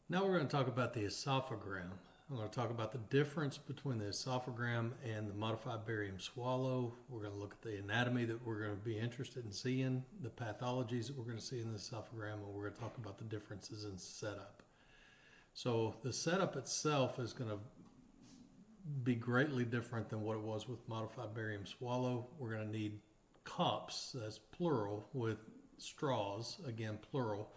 Now we're going to talk about the esophagram. I'm going to talk about the difference between the esophagram and the modified barium swallow. We're going to look at the anatomy that we're going to be interested in seeing, the pathologies that we're going to see in the esophagram, and we're going to talk about the differences in setup. So the setup itself is going to be greatly different than what it was with modified barium swallow. We're going to need cups, that's plural, with straws, again plural.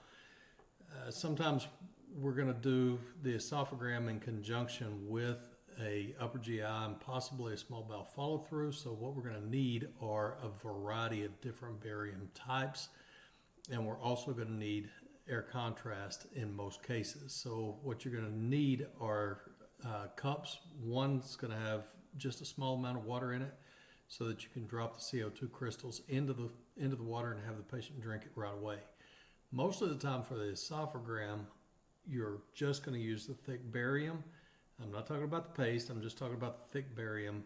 Sometimes we're going to do the esophagram in conjunction with a upper GI and possibly a small bowel follow through. So what we're going to need are a variety of different barium types, and we're also going to need air contrast in most cases. So what you're going to need are cups. One's going to have just a small amount of water in it, so that you can drop the CO2 crystals into the water and have the patient drink it right away. Most of the time for the esophagram, you're just going to use the thick barium. I'm not talking about the paste, I'm just talking about the thick barium,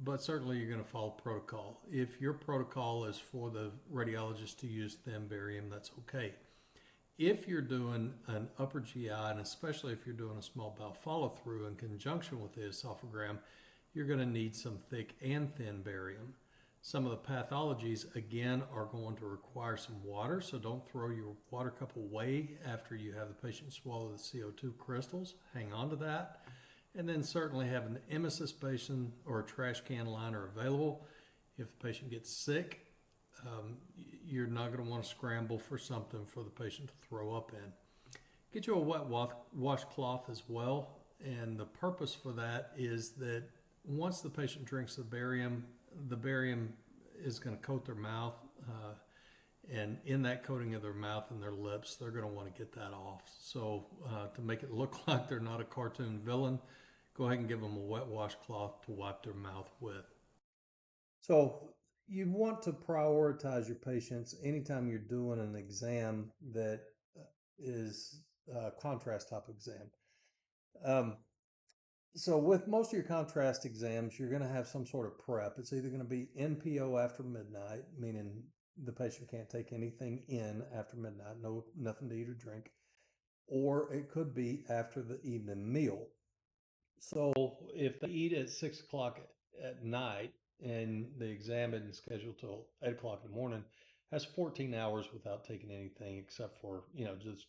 but certainly you're going to follow protocol. If your protocol is for the radiologist to use thin barium, that's okay. If you're doing an upper GI, and especially if you're doing a small bowel follow through in conjunction with the esophagram, you're going to need some thick and thin barium. Some of the pathologies, again, are going to require some water, so don't throw your water cup away after you have the patient swallow the CO2 crystals. Hang on to that. And then certainly have an emesis basin or a trash can liner available. If the patient gets sick, you're not going to want to scramble for something for the patient to throw up in. Get you a wet washcloth as well, and the purpose for that is that once the patient drinks the barium is going to coat their mouth, and in that coating of their mouth and their lips, they're going to want to get that off. So to make it look like they're not a cartoon villain, go ahead and give them a wet washcloth to wipe their mouth with. So you want to prioritize your patients anytime you're doing an exam that is a contrast type exam. Um, so with most of your contrast exams, you're going to have some sort of prep. It's either going to be NPO after midnight, meaning the patient can't take anything in after midnight, nothing to eat or drink, or it could be after the evening meal. So if they eat at 6 o'clock at night and the exam isn't scheduled till 8 o'clock in the morning, that's 14 hours without taking anything except for, just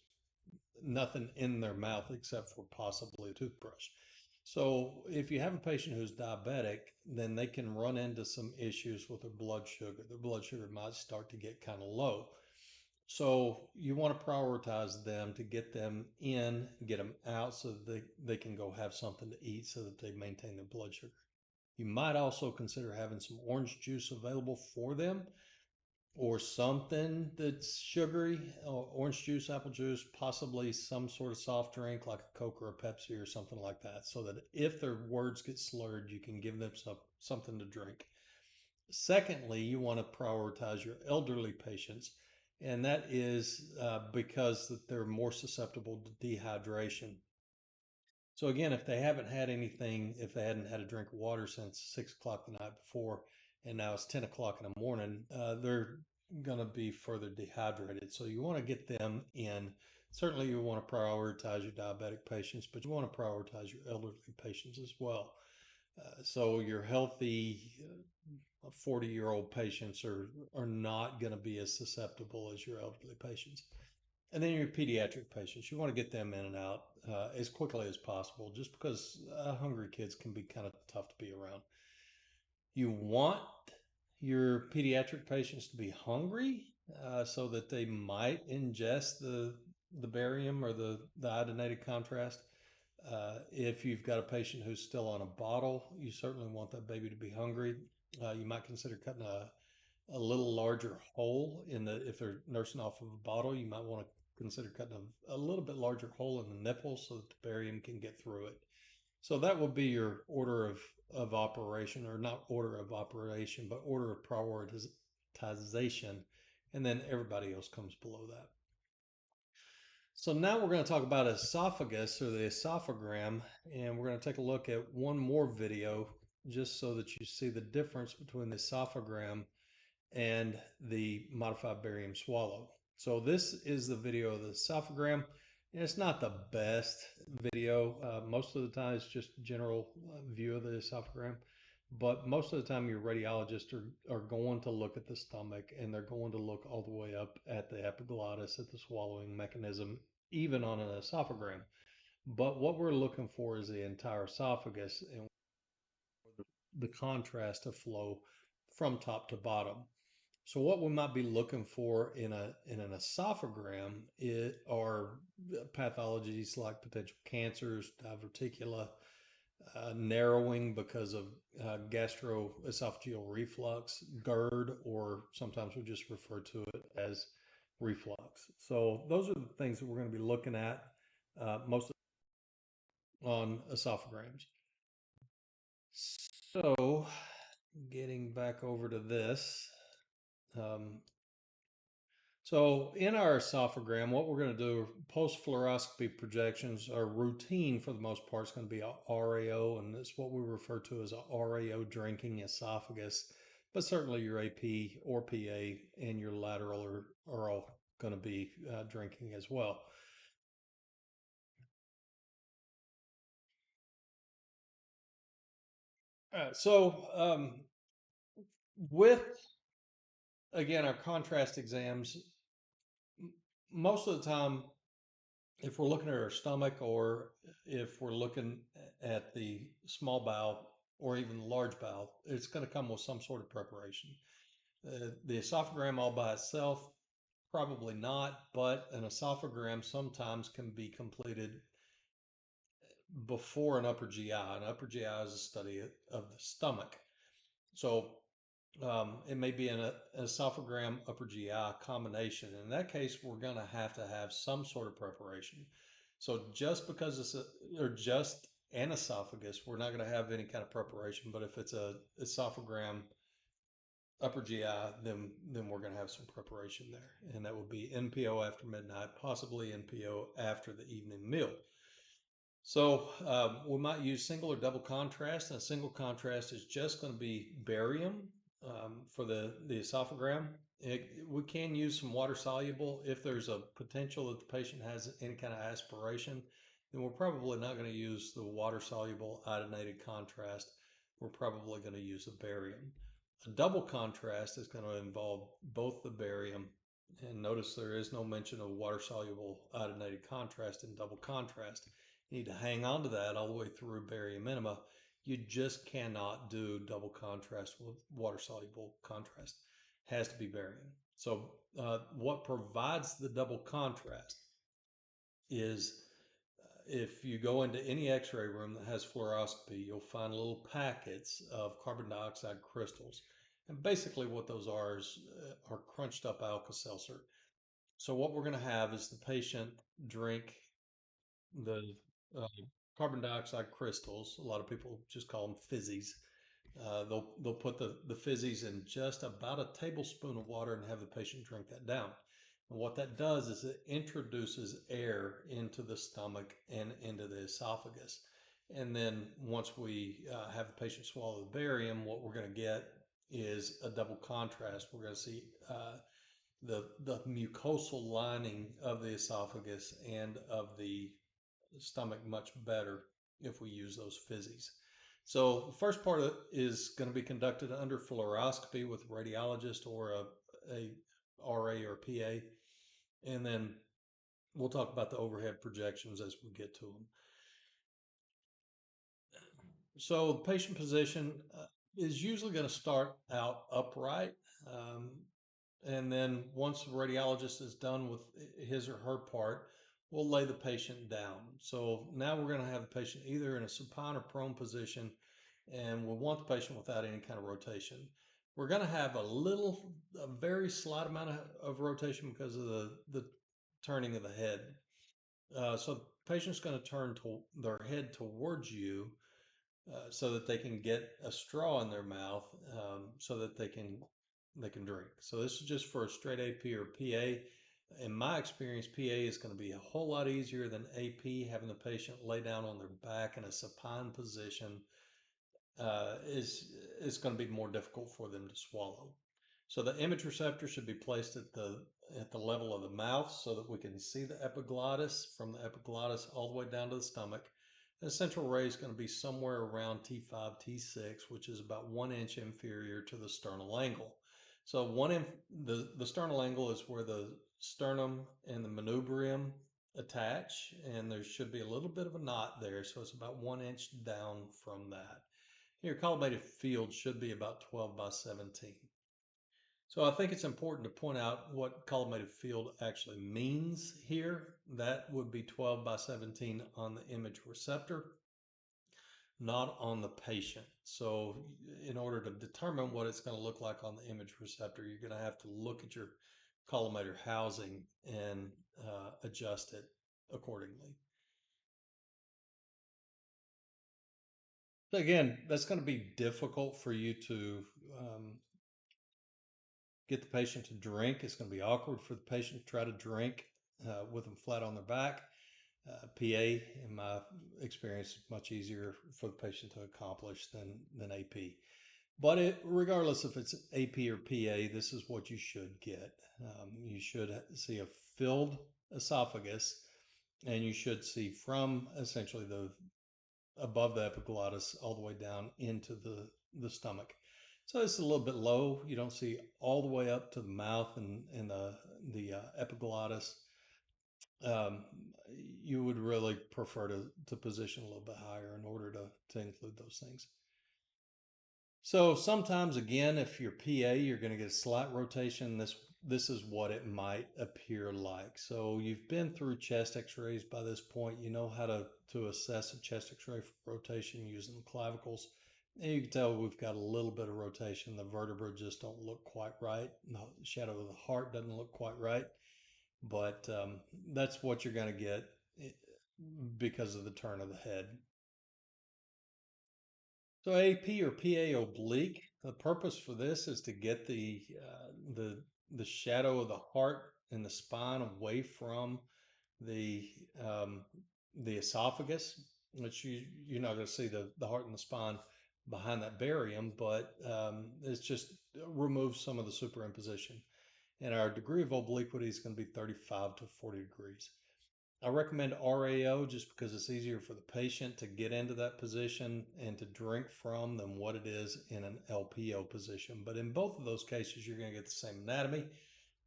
nothing in their mouth except for possibly a toothbrush. So if you have a patient who's diabetic, then they can run into some issues with their blood sugar. Their blood sugar might start to get kind of low. So you want to prioritize them to get them in, get them out so that they can go have something to eat so that they maintain their blood sugar. You might also consider having some orange juice available for them or something that's sugary, orange juice, apple juice, possibly some sort of soft drink like a Coke or a Pepsi or something like that, so that if their words get slurred, you can give them something to drink. Secondly, you want to prioritize your elderly patients, and that is because that they're more susceptible to dehydration. So again, if they haven't had anything, if they hadn't had a drink of water since 6 o'clock the night before, and now it's 10 o'clock in the morning, they're going to be further dehydrated. So you want to get them in. Certainly, you want to prioritize your diabetic patients, but you want to prioritize your elderly patients as well. So your healthy 40-year-old patients are not going to be as susceptible as your elderly patients. And then your pediatric patients, you want to get them in and out as quickly as possible, just because hungry kids can be kind of tough to be around. You want your pediatric patients to be hungry so that they might ingest the barium or the iodinated contrast. If you've got a patient who's still on a bottle, you certainly want that baby to be hungry. You might consider cutting a little larger hole in the, if they're nursing off of a bottle, you might want to consider cutting a little bit larger hole in the nipple so that the barium can get through it. So that will be your order of operation, or not order of operation, but order of prioritization. And then everybody else comes below that. So now we're going to talk about esophagus or the esophagram, and we're going to take a look at one more video just so that you see the difference between the esophagram and the modified barium swallow. So this is the video of the esophagram. It's not the best video. Most of the time, it's just general view of the esophagram. But most of the time, your radiologists are going to look at the stomach and they're going to look all the way up at the epiglottis, at the swallowing mechanism, even on an esophagram. But what we're looking for is the entire esophagus and the contrast of flow from top to bottom. So what we might be looking for in an esophagram are pathologies like potential cancers, diverticula, narrowing because of gastroesophageal reflux, GERD, or sometimes we just refer to it as reflux. So those are the things that we're going to be looking at most on esophagams. So getting back over to this. Um, So in our esophagram, what we're going to do, post fluoroscopy projections are routine for the most part. It's going to be a RAO, and it's what we refer to as a RAO drinking esophagus. But certainly your AP or PA and your lateral are all going to be drinking as well. With, again, our contrast exams, most of the time if we're looking at our stomach or if we're looking at the small bowel or even the large bowel, it's going to come with some sort of preparation. The esophagram all by itself, probably not, but an esophagram sometimes can be completed before an upper GI. An upper GI is a study of the stomach. So it may be an esophagram upper GI combination. In that case, we're going to have some sort of preparation. So just because it's or just an esophagus, we're not going to have any kind of preparation. But if it's a esophagram upper GI, then we're going to have some preparation there, and that would be NPO after midnight, possibly NPO after the evening meal. So we might use single or double contrast. And a single contrast is just going to be barium for the esophagram. We can use some water soluble if there's a potential that the patient has any kind of aspiration. Then we're probably not going to use the water soluble iodinated contrast. We're probably going to use the barium. A double contrast is going to involve both the barium, and notice there is no mention of water soluble iodinated contrast in double contrast. You need to hang on to that all the way through barium enema. You just cannot do double contrast with water soluble contrast. It has to be barium. So what provides the double contrast is if you go into any x-ray room that has fluoroscopy, you'll find little packets of carbon dioxide crystals. And basically what those are crunched up Alka-Seltzer. So what we're going to have is the patient drink the uh, carbon dioxide crystals. A lot of people just call them fizzies. They'll put the fizzies in just about a tablespoon of water and have the patient drink that down. And what that does is it introduces air into the stomach and into the esophagus. And then once we have the patient swallow the barium, what we're going to get is a double contrast. We're going to see the mucosal lining of the esophagus and of the stomach much better if we use those fizzies. So the first part of it is going to be conducted under fluoroscopy with a radiologist or a RA or PA. And then we'll talk about the overhead projections as we get to them. So the patient position is usually going to start out upright. And then once the radiologist is done with his or her part, we'll lay the patient down. So now we're going to have the patient either in a supine or prone position, and we'll want the patient without any kind of rotation. We're going to have a very slight amount of rotation because of the turning of the head. So the patient's going to turn their head towards you so that they can get a straw in their mouth so that they can drink. So this is just for a straight AP or PA. In my experience, PA is going to be a whole lot easier than AP. Having the patient lay down on their back in a supine position is going to be more difficult for them to swallow. So the image receptor should be placed at the at the level of the mouth so that we can see the epiglottis, from the epiglottis all the way down to the stomach. The central ray is going to be somewhere around T5, T6, which is about 1 inch inferior to the sternal angle. So the sternal angle is where the sternum and the manubrium attach, and there should be a little bit of a knot there, so it's about 1 inch down from that. Your collimated field should be about 12 by 17. So I think it's important to point out what collimated field actually means here. That would be 12 by 17 on the image receptor, not on the patient. So in order to determine what it's going to look like on the image receptor, you're going to have to look at your collimator housing and adjust it accordingly. So again, that's going to be difficult for you to get the patient to drink. It's going to be awkward for the patient to try to drink with them flat on their back. PA, in my experience, is much easier for the patient to accomplish than AP. But regardless if it's AP or PA, this is what you should get. You should see a filled esophagus, and you should see from essentially the above the epiglottis all the way down into the stomach. So it's a little bit low. You don't see all the way up to the mouth and the epiglottis. Um, you would really prefer to position a little bit higher in order to include those things. So sometimes, again, if you're PA, you're going to get a slight rotation. This is what it might appear like. So you've been through chest X-rays by this point. You know how to assess a chest X-ray for rotation using the clavicles. And you can tell we've got a little bit of rotation. The vertebrae just don't look quite right. The shadow of the heart doesn't look quite right. But that's what you're going to get because of the turn of the head. So AP or PA oblique, the purpose for this is to get the shadow of the heart and the spine away from the um, the esophagus, which you're not going to see the heart and the spine behind that barium, but it's just removes some of the superimposition. And our degree of obliquity is going to be 35 to 40 degrees. I recommend RAO just because it's easier for the patient to get into that position and to drink from than what it is in an LPO position. But in both of those cases, you're going to get the same anatomy.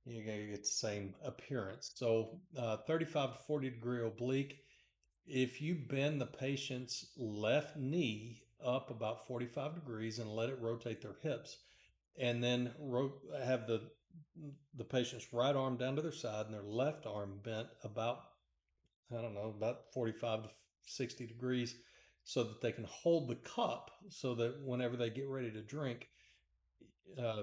You're going to get the same appearance. So 35 to 40 degree oblique. If you bend the patient's left knee up about 45 degrees and let it rotate their hips, and then have the patient's right arm down to their side and their left arm bent about, I don't know, about 45 to 60 degrees so that they can hold the cup so that whenever they get ready to drink, uh,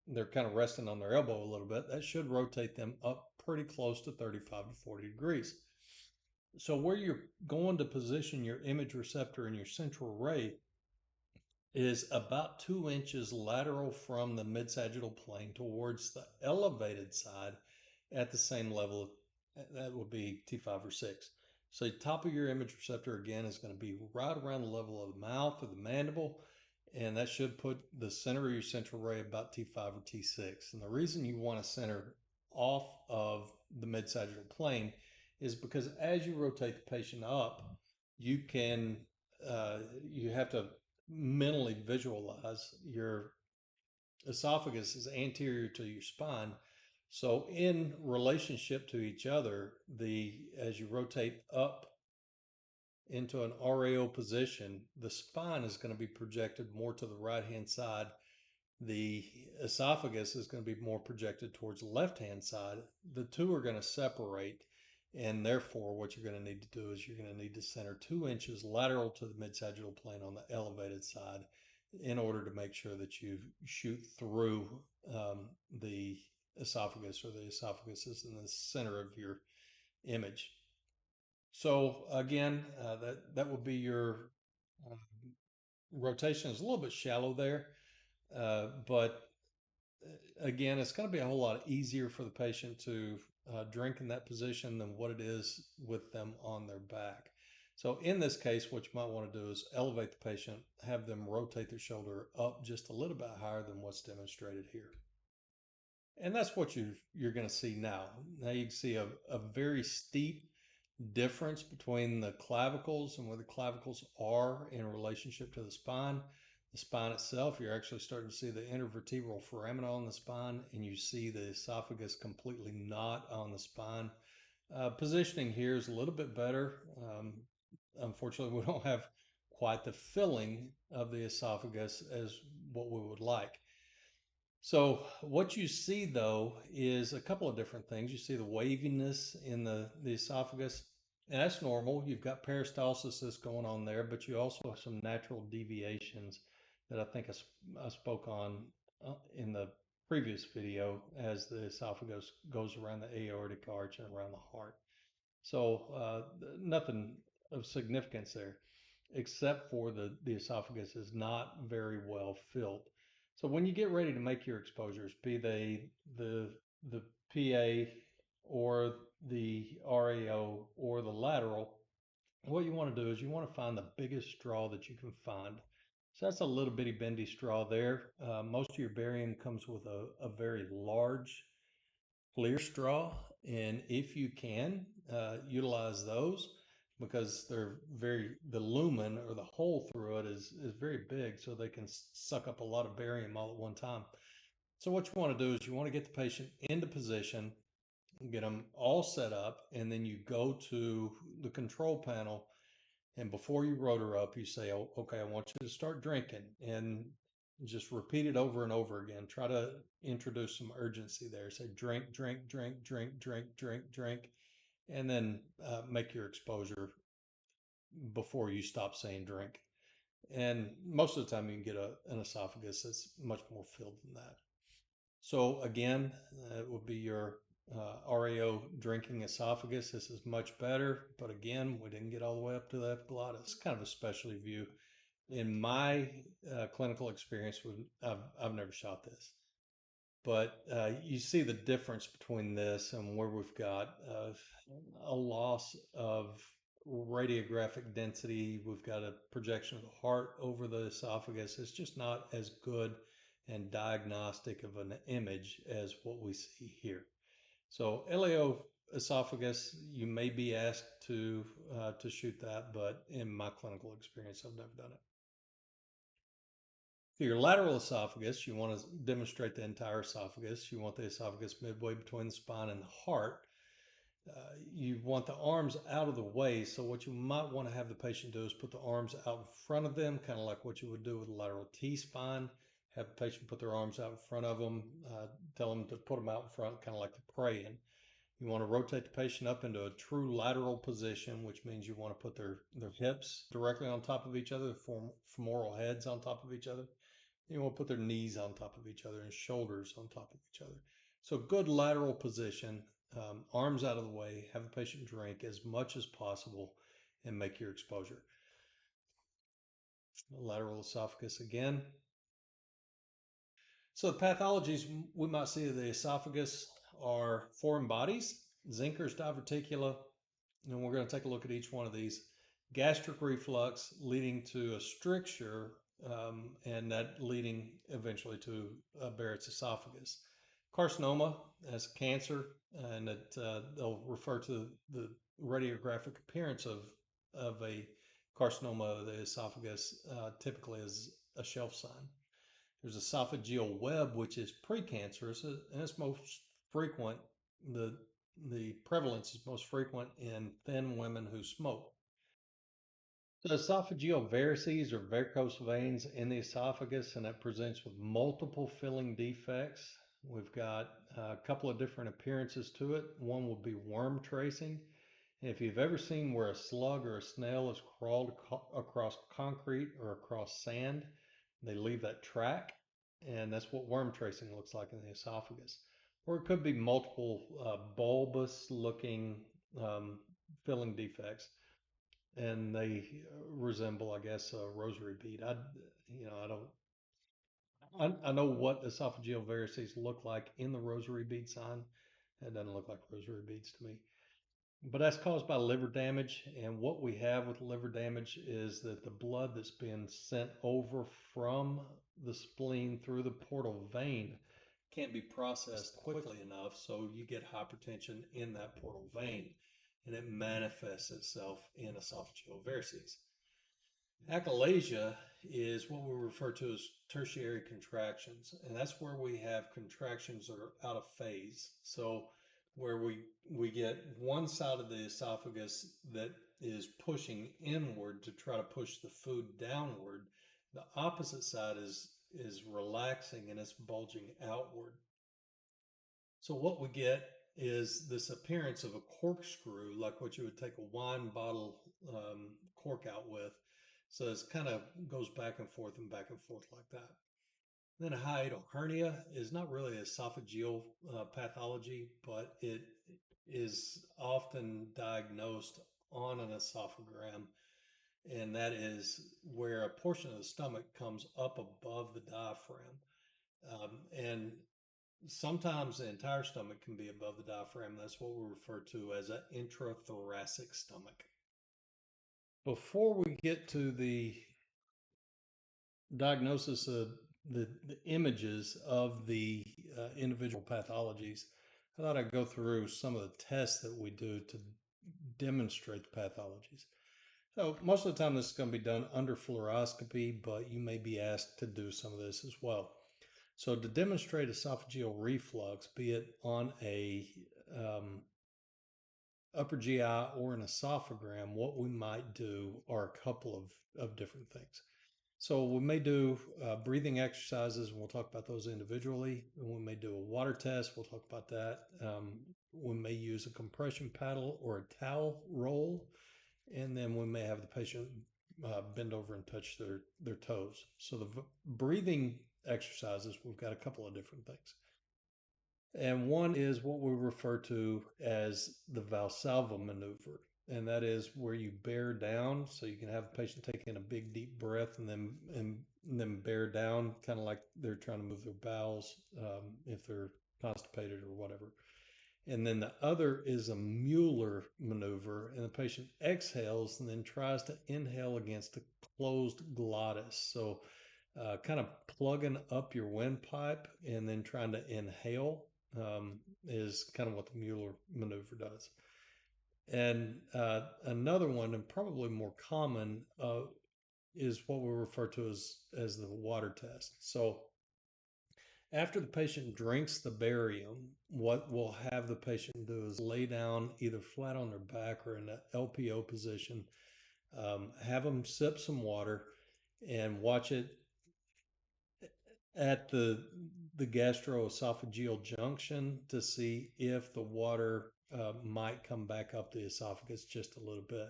they're kind of resting on their elbow a little bit. That should rotate them up pretty close to 35 to 40 degrees. So where you're going to position your image receptor in your central ray is about 2 inches lateral from the mid-sagittal plane towards the elevated side at the same level. That would be T5 or 6. So the top of your image receptor again is going to be right around the level of the mouth or the mandible, and that should put the center of your central ray about T5 or T6. And the reason you want to center off of the mid-sagittal plane is because as you rotate the patient up, you can you have to mentally visualize your esophagus is anterior to your spine. So in relationship to each other, as you rotate up into an RAO position, the spine is going to be projected more to the right hand side. The esophagus is going to be more projected towards the left hand side. The two are going to separate, and therefore what you're going to need to do is you're going to need to center 2 inches lateral to the mid-sagittal plane on the elevated side in order to make sure that you shoot through the esophagus, or the esophagus is in the center of your image. So again, that would be your uh, rotation is a little bit shallow there, but again, it's going to be a whole lot easier for the patient to drink in that position than what it is with them on their back. So in this case, what you might want to do is elevate the patient, have them rotate their shoulder up just a little bit higher than what's demonstrated here. And that's what you're going to see now. Now you can see a very steep difference between the clavicles and where the clavicles are in relationship to the spine. The spine itself, you're actually starting to see the intervertebral foramina on the spine, and you see the esophagus completely not on the spine. Positioning here is a little bit better. Unfortunately, we don't have quite the filling of the esophagus as what we would like. So what you see though is a couple of different things. You see the waviness in the esophagus, and that's normal. You've got peristalsis that's going on there, but you also have some natural deviations that I think I spoke on in the previous video as the esophagus goes around the aortic arch and around the heart. So nothing of significance there, except for the esophagus is not very well filled. So when you get ready to make your exposures, be they the PA or the RAO or the lateral, what you want to do is you want to find the biggest straw that you can find. So that's a little bitty bendy straw there. Most of your barium comes with a very large clear straw, and if you can utilize those because the lumen or the hole through it is very big, so they can suck up a lot of barium all at one time. So what you want to do is you want to get the patient into position, get them all set up, and then you go to the control panel, and before you rotor up, you say, oh, okay, I want you to start drinking, and just repeat it over and over again. Try to introduce some urgency there. Say drink, drink, drink, drink, drink, drink, drink, and then make your exposure before you stop saying drink. And most of the time, you can get an esophagus that's much more filled than that. So again, it would be your RAO drinking esophagus. This is much better, but again, we didn't get all the way up to the epiglottis. Kind of a specialty view. In my clinical experience, I've never shot this, but you see the difference between this and where we've got a loss of radiographic density. We've got a projection of the heart over the esophagus. It's just not as good and diagnostic of an image as what we see here. So LAO esophagus, you may be asked to shoot that, but in my clinical experience, I've never done it. For your lateral esophagus, you want to demonstrate the entire esophagus. You want the esophagus midway between the spine and the heart. You want the arms out of the way. So what you might want to have the patient do is put the arms out in front of them, kind of like what you would do with a lateral T-spine. Have the patient put their arms out in front of them. Tell them to put them out in front, kind of like they're praying. You want to rotate the patient up into a true lateral position, which means you want to put their hips directly on top of each other, femoral heads on top of each other. You want to put their knees on top of each other and shoulders on top of each other. So good lateral position, arms out of the way, have the patient drink as much as possible and make your exposure. Lateral esophagus again. So the pathologies we might see of the esophagus are foreign bodies, Zenker's diverticula, and we're going to take a look at each one of these. Gastric reflux leading to a stricture, and that leading eventually to Barrett's esophagus. Carcinoma as cancer, and they'll refer to the radiographic appearance of a carcinoma of the esophagus typically as a shelf sign. There's esophageal web, which is precancerous, and it's most frequent. The prevalence is most frequent in thin women who smoke. So esophageal varices or varicose veins in the esophagus, and that presents with multiple filling defects. We've got a couple of different appearances to it. One would be worm tracing. If you've ever seen where a slug or a snail has crawled across concrete or across sand, they leave that track, and that's what worm tracing looks like in the esophagus. Or it could be multiple bulbous looking filling defects, and they resemble, I guess, a rosary bead. I know what esophageal varices look like in the rosary bead sign. It doesn't look like rosary beads to me. But that's caused by liver damage. And what we have with liver damage is that the blood that's being sent over from the spleen through the portal vein can't be processed quickly enough, so you get hypertension in that portal vein, and it manifests itself in esophageal varices. Achalasia is what we refer to as tertiary contractions, and that's where we have contractions that are out of phase. So where we get one side of the esophagus that is pushing inward to try to push the food downward, the opposite side is relaxing and it's bulging outward. So what we get is this appearance of a corkscrew, like what you would take a wine bottle cork out with. So it's kind of goes back and forth and back and forth like that. Then a hiatal hernia is not really esophageal pathology, but it is often diagnosed on an esophagram, and that is where a portion of the stomach comes up above the diaphragm. And sometimes the entire stomach can be above the diaphragm. That's what we refer to as an intrathoracic stomach. Before we get to the diagnosis of the images of the individual pathologies, I thought I'd go through some of the tests that we do to demonstrate the pathologies. So most of the time this is going to be done under fluoroscopy, but you may be asked to do some of this as well. So to demonstrate esophageal reflux, be it on a upper GI or an esophagram, what we might do are a couple of different things. So we may do breathing exercises, and we'll talk about those individually. And we may do a water test. We'll talk about that. We may use a compression paddle or a towel roll, and then we may have the patient bend over and touch their toes. So the breathing exercises, we've got a couple of different things. And one is what we refer to as the Valsalva maneuver. And that is where you bear down. So you can have a patient take in a big deep breath and then bear down, kind of like they're trying to move their bowels if they're constipated or whatever. And then the other is a Mueller maneuver, and the patient exhales and then tries to inhale against a closed glottis. So kind of plugging up your windpipe and then trying to inhale is kind of what the Mueller maneuver does. And another one, and probably more common, is what we refer to as the water test. So after the patient drinks the barium, what we'll have the patient do is lay down either flat on their back or in an LPO position, have them sip some water, and watch it at the gastroesophageal junction to see if the water might come back up the esophagus just a little bit.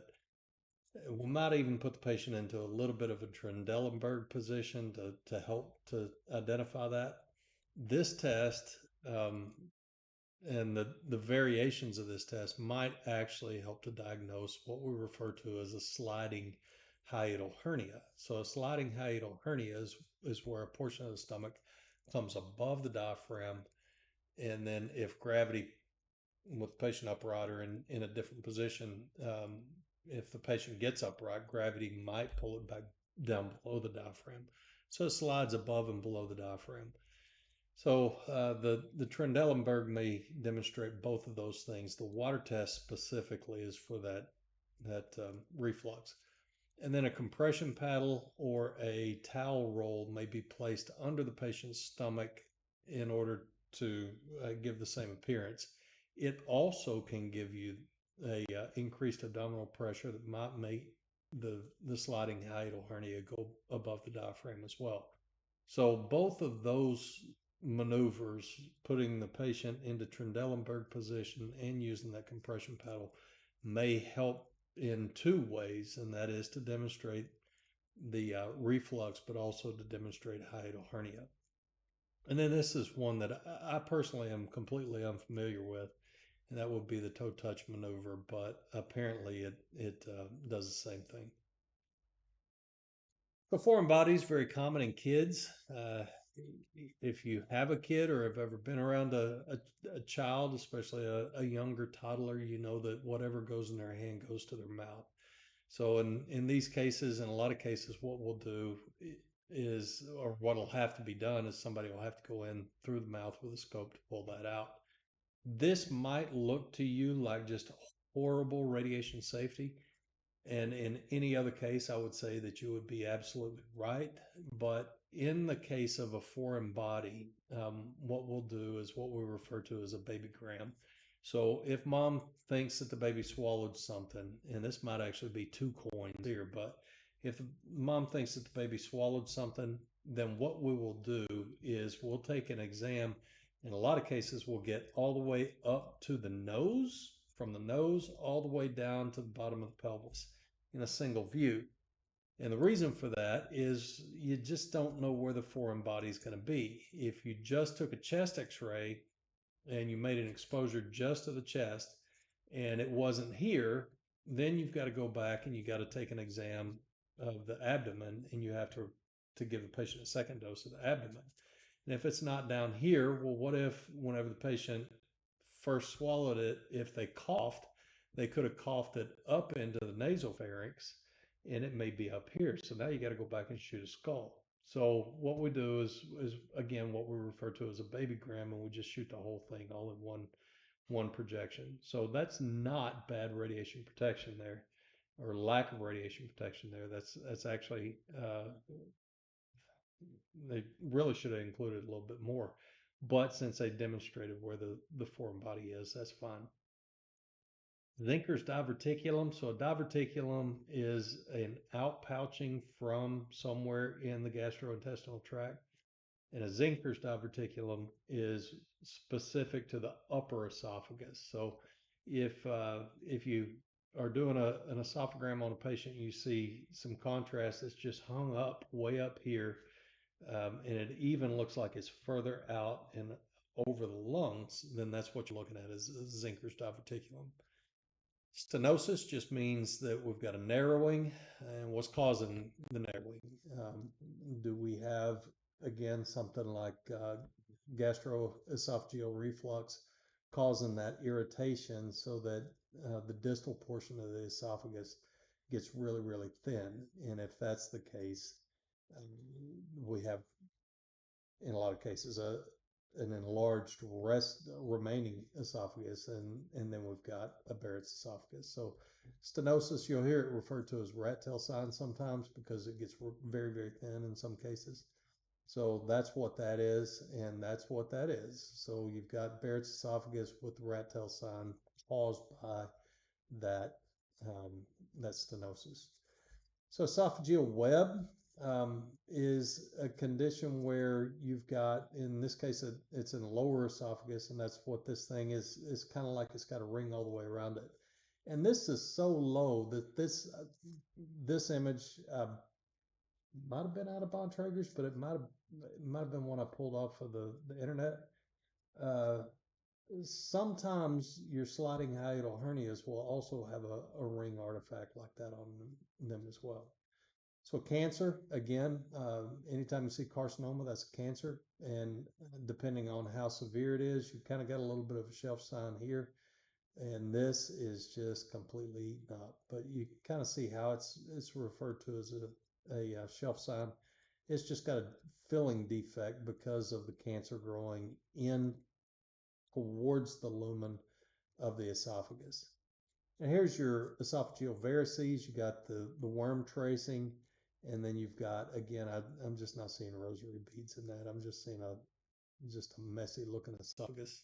We might even put the patient into a little bit of a Trendelenburg position to help to identify that. This test and the variations of this test might actually help to diagnose what we refer to as a sliding hiatal hernia. So a sliding hiatal hernia is where a portion of the stomach comes above the diaphragm, and then if gravity with the patient upright or in a different position, if the patient gets upright, gravity might pull it back down below the diaphragm. So it slides above and below the diaphragm. So the Trendelenburg may demonstrate both of those things. The water test specifically is for that reflux. And then a compression paddle or a towel roll may be placed under the patient's stomach in order to give the same appearance. It also can give you a increased abdominal pressure that might make the sliding hiatal hernia go above the diaphragm as well. So both of those maneuvers, putting the patient into Trendelenburg position and using that compression paddle, may help in two ways, and that is to demonstrate the reflux, but also to demonstrate hiatal hernia. And then this is one that I personally am completely unfamiliar with, and that would be the toe touch maneuver, but apparently it does the same thing. The foreign body is very common in kids. If you have a kid or have ever been around a child, especially a younger toddler, you know that whatever goes in their hand goes to their mouth. So in these cases, in a lot of cases, what we'll do is, or what'll have to be done is somebody will have to go in through the mouth with a scope to pull that out. This might look to you like just horrible radiation safety. And in any other case, I would say that you would be absolutely right. But in the case of a foreign body, what we'll do is what we refer to as a babygram. So if mom thinks that the baby swallowed something, and this might actually be two coins here, but if mom thinks that the baby swallowed something, then what we will do is we'll take an exam. In a lot of cases, we'll get all the way up to the nose, from the nose all the way down to the bottom of the pelvis in a single view. And the reason for that is you just don't know where the foreign body is going to be. If you just took a chest x-ray and you made an exposure just to the chest and it wasn't here, then you've got to go back and you got to take an exam of the abdomen, and you have to give the patient a second dose of the abdomen. And if it's not down here, well, what if whenever the patient first swallowed it, if they coughed, they could have coughed it up into the nasopharynx and it may be up here. So now you got to go back and shoot a skull. So what we do is again what we refer to as a babygram, and we just shoot the whole thing all in one projection. So that's not bad radiation protection there, or lack of radiation protection there. That's actually they really should have included a little bit more. But since they demonstrated where the foreign body is, that's fine. Zinker's diverticulum. So a diverticulum is an outpouching from somewhere in the gastrointestinal tract. And a Zinker's diverticulum is specific to the upper esophagus. So if you are doing an esophagram on a patient, you see some contrast that's just hung up way up here, and it even looks like it's further out and over the lungs, then that's what you're looking at is Zinker's diverticulum. Stenosis just means that we've got a narrowing, and what's causing the narrowing? Do we have, again, something like gastroesophageal reflux causing that irritation so that the distal portion of the esophagus gets really, really thin? And if that's the case, we have, in a lot of cases, an enlarged remaining esophagus, and then we've got a Barrett's esophagus. So stenosis, you'll hear it referred to as rat tail sign sometimes because it gets very, very thin in some cases. So that's what that is, and that's what that is. So you've got Barrett's esophagus with the rat tail sign caused by that that stenosis. So esophageal web is a condition where you've got, in this case, it's in the lower esophagus, and that's what this thing is. It's kind of like it's got a ring all the way around it. And this is so low that this image might have been out of Bontrager's, but it might have been one I pulled off of the internet. Uh, Sometimes your sliding hiatal hernias will also have a ring artifact like that on them as well. So cancer, again, anytime you see carcinoma, that's a cancer. And depending on how severe it is, you kind of got a little bit of a shelf sign here. And this is just completely eaten up. But you kind of see how it's referred to as a shelf sign. It's just got a filling defect because of the cancer growing in towards the lumen of the esophagus. And here's your esophageal varices. You got the worm tracing, and then you've got, again, I'm just not seeing rosary beads in that. I'm just seeing just a messy looking esophagus.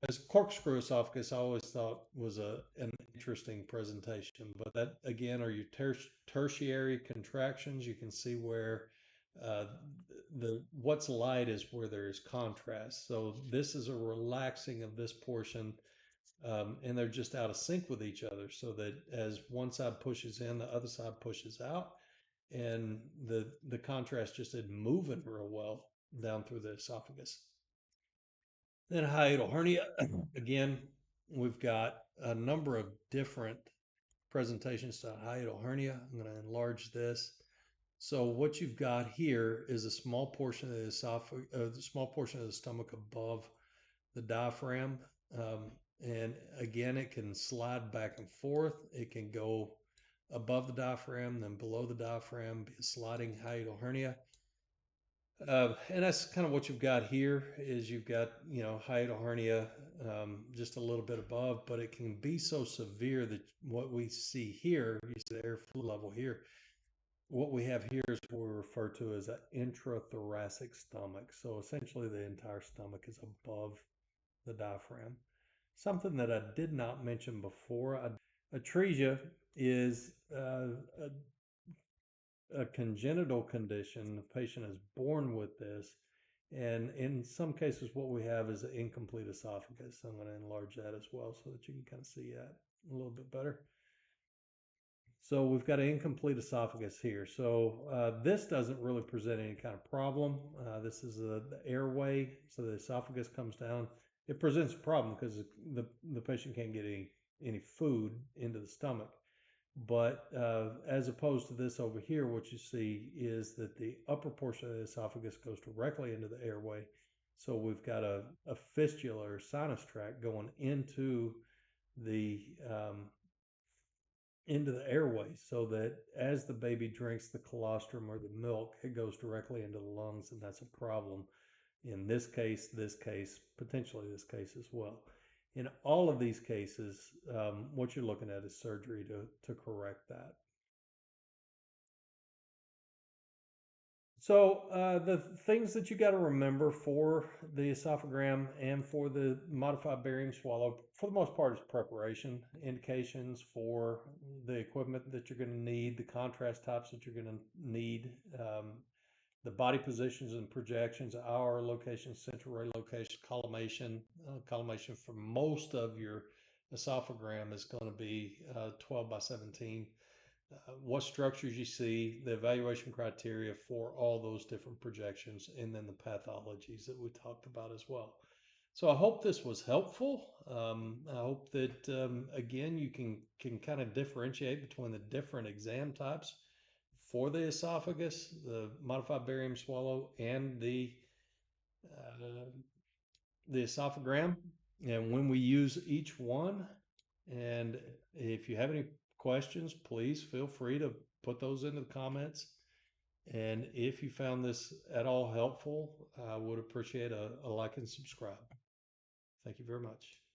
As corkscrew esophagus, I always thought was an interesting presentation, but that again are your tertiary contractions. You can see where uh, what's light is where there is contrast. So this is a relaxing of this portion, and they're just out of sync with each other, so that as one side pushes in, the other side pushes out, and the contrast just isn't moving real well down through the esophagus. Then hiatal hernia, again, we've got a number of different presentations to hiatal hernia. I'm going to enlarge this. So what you've got here is a small portion of the esophagus, the small portion of the stomach above the diaphragm. And again, it can slide back and forth. It can go above the diaphragm, then below the diaphragm, be a sliding hiatal hernia. And that's kind of what you've got here is you've got, hiatal hernia just a little bit above, but it can be so severe that what we see here, you see the airflow level here, what we have here is what we refer to as an intrathoracic stomach. So essentially the entire stomach is above the diaphragm. Something that I did not mention before, atresia is a congenital condition. The patient is born with this. And in some cases, what we have is an incomplete esophagus. I'm going to enlarge that as well so that you can kind of see that a little bit better. So we've got an incomplete esophagus here. So this doesn't really present any kind of problem. This is the airway. So the esophagus comes down. It presents a problem because the patient can't get any food into the stomach. But as opposed to this over here, what you see is that the upper portion of the esophagus goes directly into the airway. So we've got a fistula or sinus tract going the into the airway, so that as the baby drinks the colostrum or the milk, it goes directly into the lungs, and that's a problem in this case, potentially this case as well. In all of these cases, what you're looking at is surgery to correct that. So the things that you got to remember for the esophagram and for the modified barium swallow, for the most part, is preparation. Indications for the equipment that you're going to need, the contrast types that you're going to need, the body positions and projections, our location, central ray location, collimation. Collimation for most of your esophagram is going to be 12 by 17. What structures you see, the evaluation criteria for all those different projections, and then the pathologies that we talked about as well. So I hope this was helpful. I hope that, again, you can kind of differentiate between the different exam types for the esophagus, the modified barium swallow, and uh, the esophagram, and when we use each one. And if you have any questions, please feel free to put those into the comments. And if you found this at all helpful, I would appreciate a like and subscribe. Thank you very much.